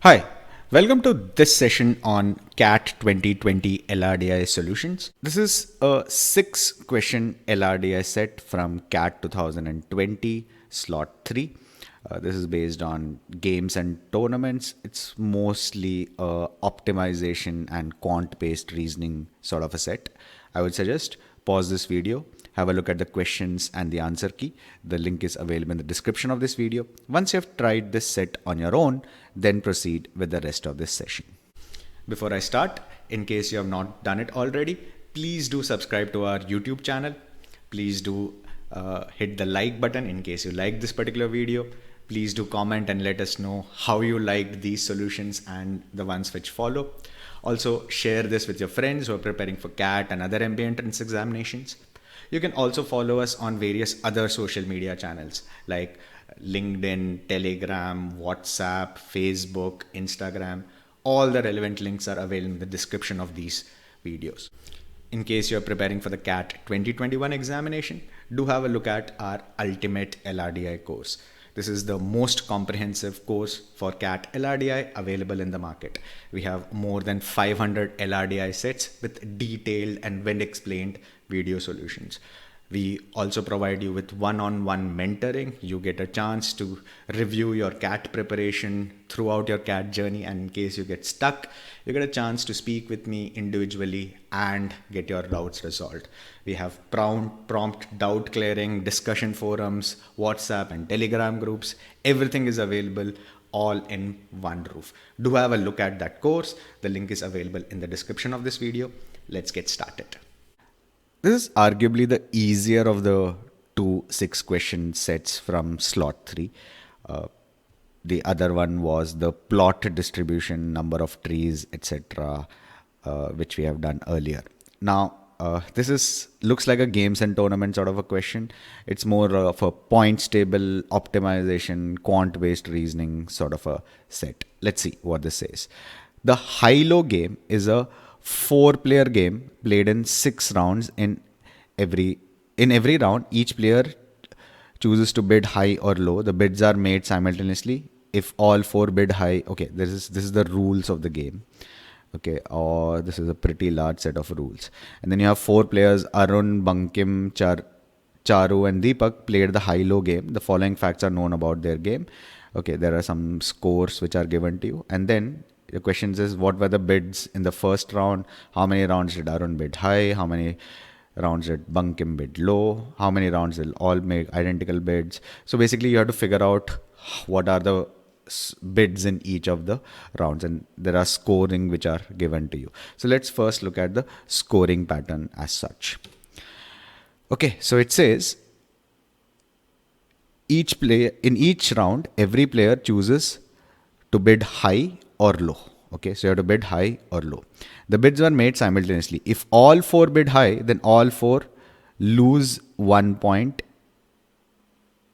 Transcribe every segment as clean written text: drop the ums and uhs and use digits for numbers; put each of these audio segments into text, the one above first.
Hi, welcome to this session on CAT 2020 LRDI solutions. This is a 6-question LRDI set from CAT 2020 slot 3. This is based on games and tournaments. It's mostly a optimization and quant-based reasoning sort of a set. I would suggest pause this video, have a look at the questions and the answer key. The link is available in the description of this video. Once you have tried this set on your own, then proceed with the rest of this session. Before I start, in case you have not done it already, please do subscribe to our YouTube channel. Please do hit the like button in case you like this particular video. Please do comment and let us know how you liked these solutions and the ones which follow. Also, share this with your friends who are preparing for CAT and other MBA entrance examinations. You can also follow us on various other social media channels like LinkedIn, Telegram, WhatsApp, Facebook, Instagram. All the relevant links are available in the description of these videos. In case you're preparing for the CAT 2021 examination, do have a look at our Ultimate LRDI course. This is the most comprehensive course for CAT LRDI available in the market. We have more than 500 LRDI sets with detailed and well-explained video solutions. We also provide you with one-on-one mentoring. You get a chance to review your CAT preparation throughout your CAT journey, and in case you get stuck, you get a chance to speak with me individually and get your doubts resolved. We have prompt doubt clearing, discussion forums, WhatsApp and Telegram groups. Everything is available all in one roof. Do have a look at that course. The link is available in the description of this video. Let's get started. This is arguably the easier of the two 6-question sets from slot 3. The other one was the plot distribution, number of trees, etc., which we have done earlier. Now, this looks like a games and tournament sort of a question. It's more of a points table optimization, quant-based reasoning sort of a set. Let's see what this says. The high-low game is a 4-player game played in 6 rounds. In every round, each player chooses to bid high or low. The bids are made simultaneously. If all 4 bid high, okay, this is the rules of the game. Okay, or this is a pretty large set of rules. And then you have 4 players, Arun, Bankim, Charu and Deepak played the high-low game. The following facts are known about their game. Okay, there are some scores which are given to you. And then the question is, what were the bids in the first round? How many rounds did Arun bid high? How many rounds did Bankim bid low? How many rounds will all make identical bids? So basically you have to figure out what are the bids in each of the rounds, and there are scoring which are given to you. So let's first look at the scoring pattern as such. Okay, so it says in each round, every player chooses to bid high or low. Okay, so you have to bid high or low. The bids were made simultaneously. If all 4 bid high, then all 4 lose 1 point.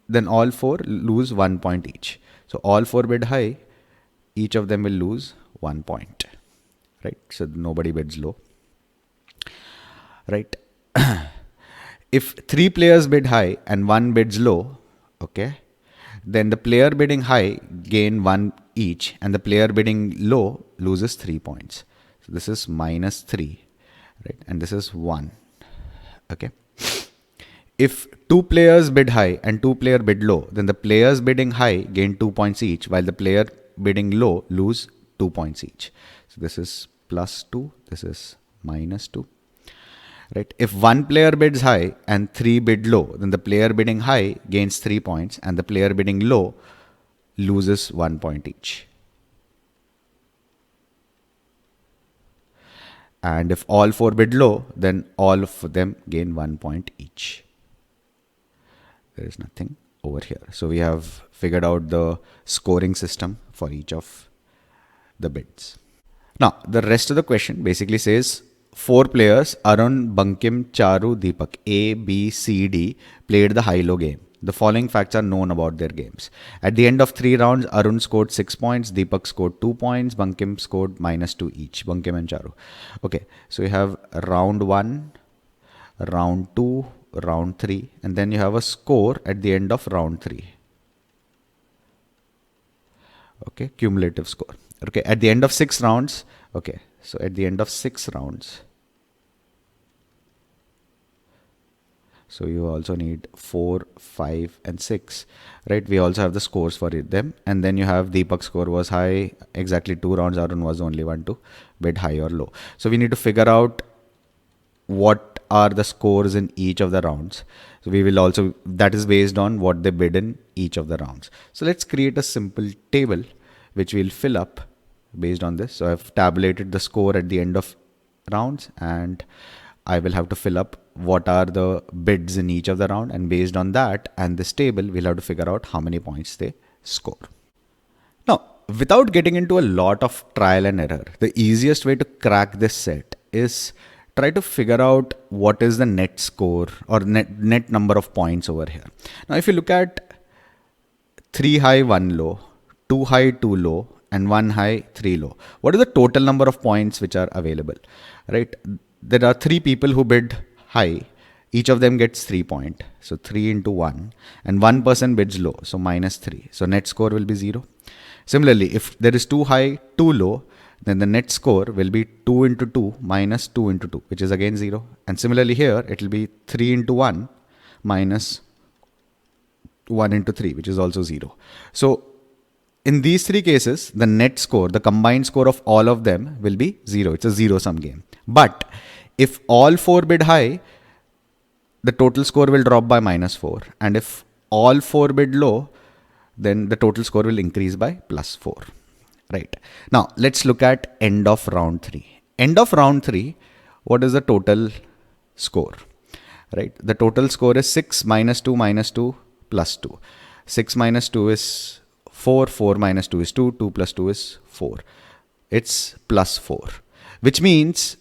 Then all 4 lose 1 point each. So all 4 bid high, each of them will lose 1 point. Right? So nobody bids low. Right? If 3 players bid high and 1 bids low, okay, then the player bidding high gain 1 each, and the player bidding low loses 3 points. So this is -3, right? And this is 1. Okay. If 2 players bid high and 2 players bid low, then the players bidding high gain 2 points each, while the player bidding low lose 2 points each. So this is +2, this is -2. Right? If 1 player bids high and 3 bid low, then the player bidding high gains 3 points and the player bidding low loses 1 point each. And if all 4 bid low, then all of them gain 1 point each. There is nothing over here. So we have figured out the scoring system for each of the bids. Now, the rest of the question basically says 4 players, Arun, Bankim, Charu, Deepak, A, B, C, D, played the high-low game. The following facts are known about their games. At the end of 3 rounds, Arun scored 6 points, Deepak scored 2 points, Bankim scored -2 each, Bankim and Charu. Okay, so you have round 1, round 2, round 3, and then you have a score at the end of round 3. Okay, cumulative score. Okay, at the end of 6 rounds, okay, so at the end of 6 rounds, so you also need 4, 5, and 6, right? We also have the scores for them. And then you have Deepak's score was high, exactly 2 rounds. Arun was the only one to bid high or low. So we need to figure out what are the scores in each of the rounds. So we will also, that is based on what they bid in each of the rounds. So let's create a simple table which we'll fill up based on this. So I've tabulated the score at the end of rounds, and I will have to fill up what are the bids in each of the round, and based on that and this table, we'll have to figure out how many points they score. Now, without getting into a lot of trial and error, the easiest way to crack this set is try to figure out what is the net score or net number of points over here. Now, if you look at 3 high, 1 low, 2 high, 2 low, and 1 high, 3 low, what is the total number of points which are available, right? There are 3 people who bid high. Each of them gets 3 points. So 3 into 1, and 1 person bids low. So minus 3. So net score will be 0. Similarly, if there is 2 high, 2 low, then the net score will be 2 into 2 minus 2 into 2, which is again 0. And similarly here, it will be 3 into 1 minus 1 into 3, which is also 0. So in these 3 cases, the net score, the combined score of all of them will be 0. It's a zero-sum game. But if all 4 bid high, the total score will drop by minus 4. And if all 4 bid low, then the total score will increase by plus 4. Right. Now, let's look at end of round 3. End of round 3, what is the total score? Right. The total score is 6 minus 2 plus 2. 6 minus 2 is 4. 4 minus 2 is 2. 2 plus 2 is 4. It's plus 4. Which means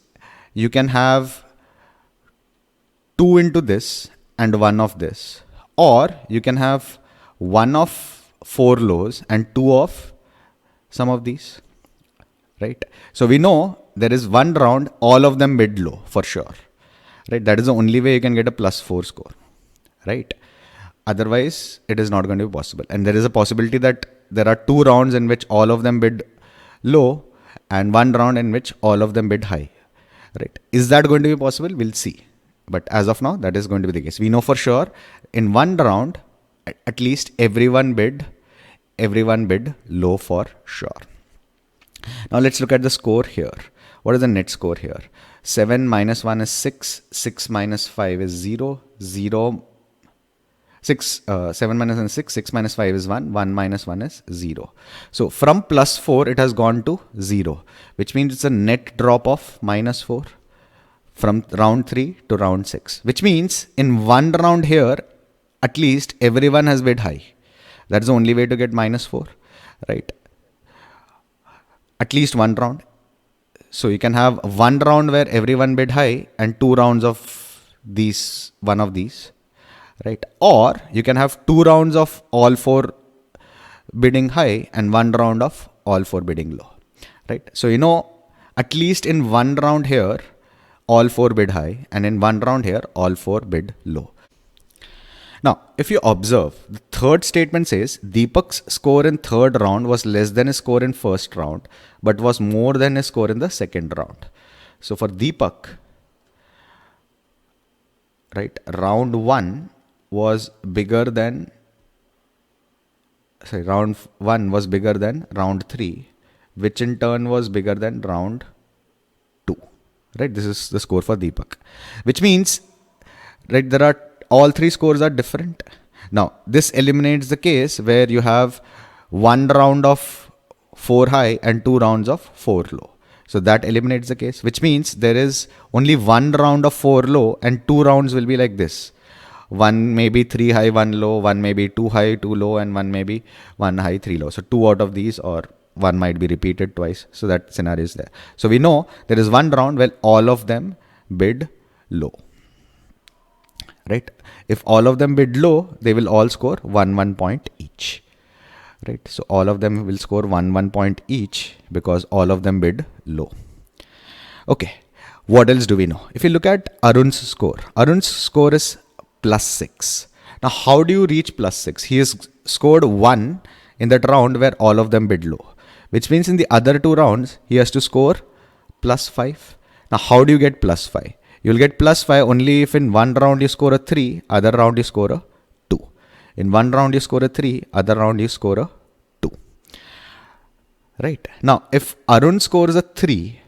you can have 2 into this and 1 of this. Or you can have 1 of 4 lows and 2 of some of these, right? So we know there is 1 round, all of them bid low for sure, right? That is the only way you can get a plus 4 score, right? Otherwise, it is not going to be possible. And there is a possibility that there are 2 rounds in which all of them bid low and 1 round in which all of them bid high, right? Is that going to be possible? We'll see. But as of now, that is going to be the case. We know for sure in 1 round, at least everyone bid low for sure. Now let's look at the score here. What is the net score here? 7 minus 1 is 6. 6 minus 5 is 0. 7 minus 1 is 6. 6 minus 5 is 1. 1 minus 1 is 0. So from plus 4, it has gone to 0, which means it's a net drop of minus 4 from round 3 to round 6, which means in 1 round here, at least everyone has bid high. That's the only way to get minus 4, right? At least 1 round. So you can have 1 round where everyone bid high and 2 rounds of these, one of these, right? Or you can have 2 rounds of all 4 bidding high and 1 round of all 4 bidding low, right? So you know, at least in 1 round here, all 4 bid high, and in 1 round here, all 4 bid low. Now, if you observe, the third statement says Deepak's score in third round was less than his score in first round, but was more than his score in the second round. So for Deepak, right, round 1 was bigger than, round 1 was bigger than round 3, which in turn was bigger than round 2, right? This is the score for Deepak, which means, right, there are all 3 scores are different. Now, this eliminates the case where you have 1 round of 4 high and 2 rounds of 4 low. So that eliminates the case, which means there is only 1 round of 4 low and 2 rounds will be like this. 1 may be 3 high, 1 low, 1 may be 2 high, 2 low, and 1 may be 1 high, 3 low. So 2 out of these, or 1 might be repeated twice. So that scenario is there. So we know there is 1 round where all of them bid low. Right? If all of them bid low, they will all score 1 point each. Right? So all of them will score 1 point each because all of them bid low. Okay. What else do we know? If you look at Arun's score is plus 6. Now, how do you reach plus 6? He has scored 1 in that round where all of them bid low, which means in the other 2 rounds, he has to score +5. Now, how do you get +5? You'll get +5 only if in one round you score a 3, other round you score a 2. In one round you score a 3, other round you score a 2. Right? Now, if Arun scores a 3,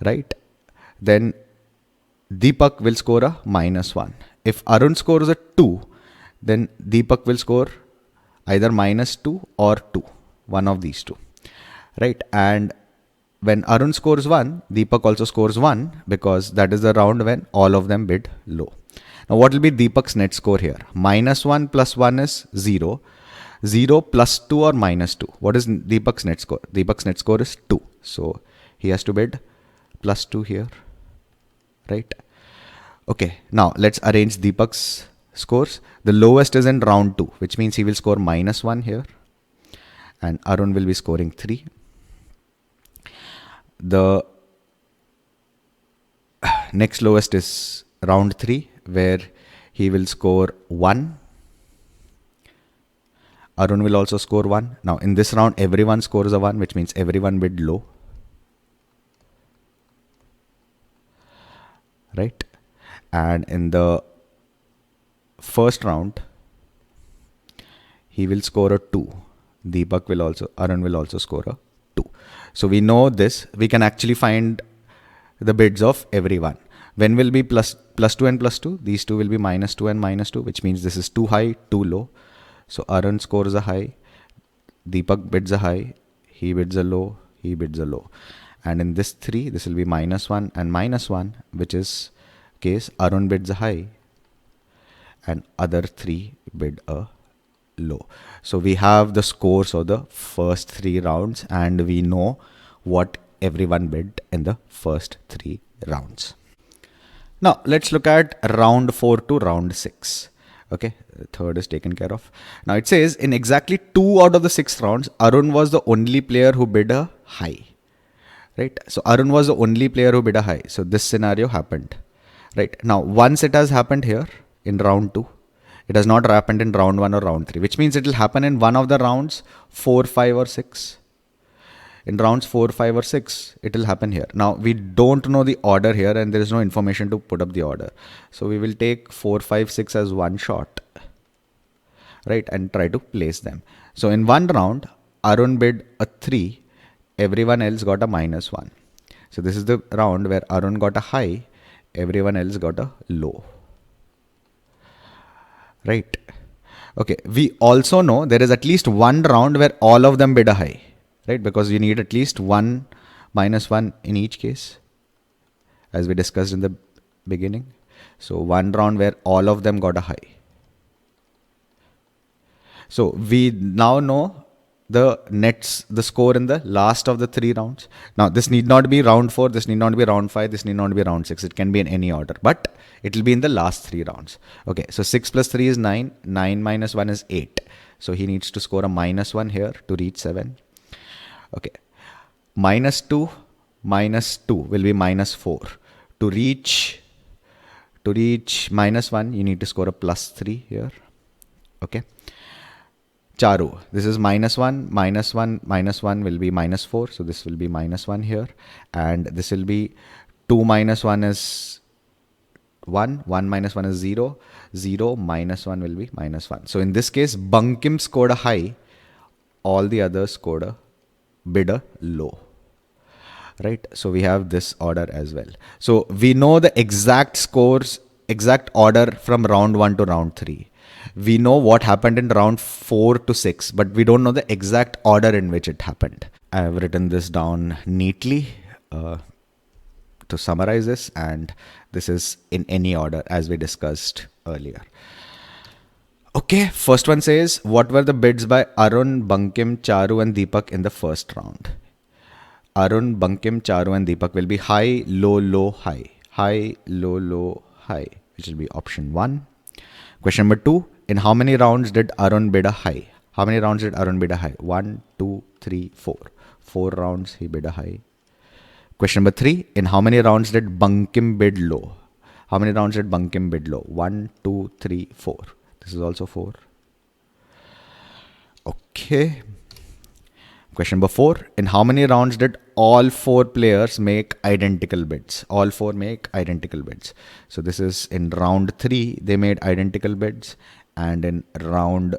right, then Deepak will score a -1. If Arun scores a 2, then Deepak will score either -2 or 2, one of these two, right? And when Arun scores 1, Deepak also scores 1 because that is the round when all of them bid low. Now, what will be Deepak's net score here? -1 plus 1 is 0. 0 plus 2 or -2. What is Deepak's net score? Deepak's net score is 2. So he has to bid +2 here, right? Okay, now let's arrange Deepak's scores. The lowest is in round 2, which means he will score -1 here. And Arun will be scoring 3. The next lowest is round 3, where he will score 1. Arun will also score 1. Now, in this round, everyone scores a 1, which means everyone bid low. Right? And in the first round, he will score a 2. Arun will also score a 2. So we know this. We can actually find the bids of everyone. When will be plus 2 and +2? These two will be -2 and -2, which means this is too high, too low. So Arun scores a high, Deepak bids a high, he bids a low, he bids a low. And in this 3, this will be -1 and -1, which is case Arun bids a high and other 3 bid a low. So we have the scores of the first 3 rounds and we know what everyone bid in the first 3 rounds. Now let's look at round 4 to round 6. Okay, the third is taken care of. Now it says in exactly 2 out of the 6 rounds, Arun was the only player who bid a high. Right? So Arun was the only player who bid a high. So this scenario happened. Right? Now once it has happened here in round 2, it has not happened in round 1 or round 3, which means it will happen in one of the rounds 4, 5 or 6. In rounds 4, 5 or 6, it will happen here. Now we don't know the order here and there is no information to put up the order. So we will take 4, 5, 6 as one shot, right? And try to place them. So in one round, Arun bid a 3, everyone else got a -1. So this is the round where Arun got a high, everyone else got a low. Right? Okay. We also know there is at least one round where all of them bid a high, right? Because you need at least one -1 in each case, as we discussed in the beginning. So one round where all of them got a high. So we now know the nets, the score in the last of the 3 rounds. Now this need not be round 4, this need not be round 5, this need not be round 6. It can be in any order, but it will be in the last 3 rounds. Okay, so 6 plus 3 is 9, 9 minus 1 is 8. So he needs to score a -1 here to reach 7. Okay, -2 minus 2 will be -4. To reach -1, you need to score a +3 here. Okay. Charu, this is -1, -1, -1 will be -4. So this will be -1 here. And this will be 2 minus 1 is 1. 1 minus 1 is 0. 0 minus 1 will be -1. So in this case, Bankim scored a high. All the others scored a bid a low. Right? So we have this order as well. So we know the exact scores, exact order from round 1 to round 3. We know what happened in round 4 to 6, but we don't know the exact order in which it happened. I have written this down neatly to summarize this, and this is in any order as we discussed earlier. Okay, first one says, what were the bids by Arun, Bankim, Charu and Deepak in the first round? Arun, Bankim, Charu and Deepak will be high, low, low, high. High, low, low, high, which will be option 1. Question number 2. In how many rounds did Arun bid a high? How many rounds did Arun bid a high? 1, 2, 3, 4. 4 rounds he bid a high. Question number 3. In how many rounds did Bankim bid low? How many rounds did Bankim bid low? 1, 2, 3, 4. This is also 4. Okay. Question number 4. In how many rounds did all 4 players make identical bids? All 4 make identical bids. So this is in round 3, they made identical bids. And in round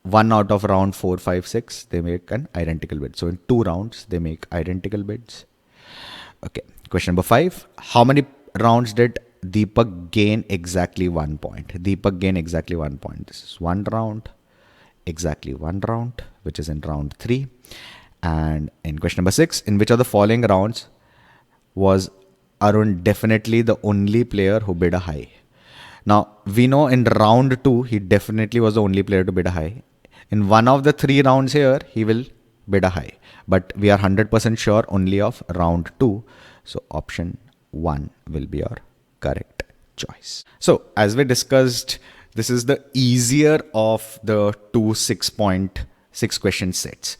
1 out of round 4, 5, 6, they make an identical bid. So in 2 rounds, they make identical bids. Okay. Question number 5. How many rounds did Deepak gain exactly 1 point? Deepak gain exactly 1 point. This is 1 round, exactly 1 round, which is in round 3. And in question number 6, in which of the following rounds was Arun definitely the only player who bid a high? Now, we know in round 2, he definitely was the only player to bid a high. In one of the 3 rounds here, he will bid a high. But we are 100% sure only of round 2. So option 1 will be your correct choice. So as we discussed, this is the easier of the 2 6 question sets.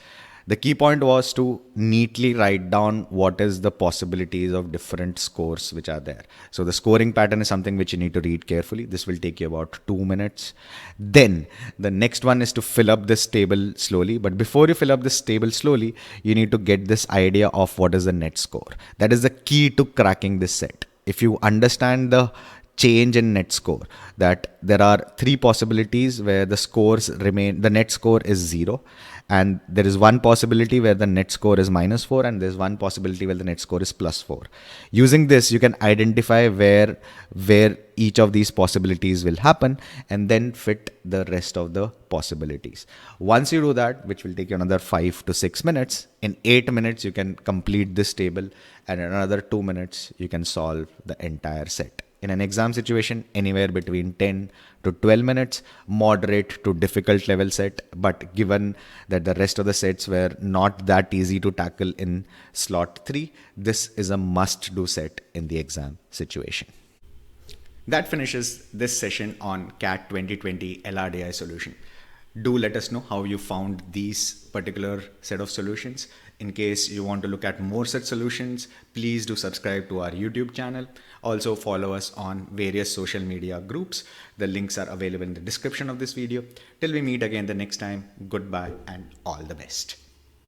The key point was to neatly write down what is the possibilities of different scores which are there. So the scoring pattern is something which you need to read carefully. This will take you about 2 minutes. Then the next one is to fill up this table slowly. But before you fill up this table slowly, you need to get this idea of what is the net score. That is the key to cracking this set. If you understand the change in net score, that there are 3 possibilities where the scores remain, the net score is 0, and there is one possibility where the net score is -4, and there's one possibility where the net score is +4. Using this, you can identify where each of these possibilities will happen and then fit the rest of the possibilities. Once you do that, which will take you another 5 to 6 minutes, in 8 minutes you can complete this table, and in another 2 minutes you can solve the entire set. In an exam situation, anywhere between 10 to 12 minutes, moderate to difficult level set. But given that the rest of the sets were not that easy to tackle in slot 3, this is a must do set in the exam situation. That finishes this session on CAT 2020 LRDI solution. Do let us know how you found these particular set of solutions. In case you want to look at more such solutions, please do subscribe to our YouTube channel. Also follow us on various social media groups. The links are available in the description of this video. Till we meet again the next time, goodbye and all the best.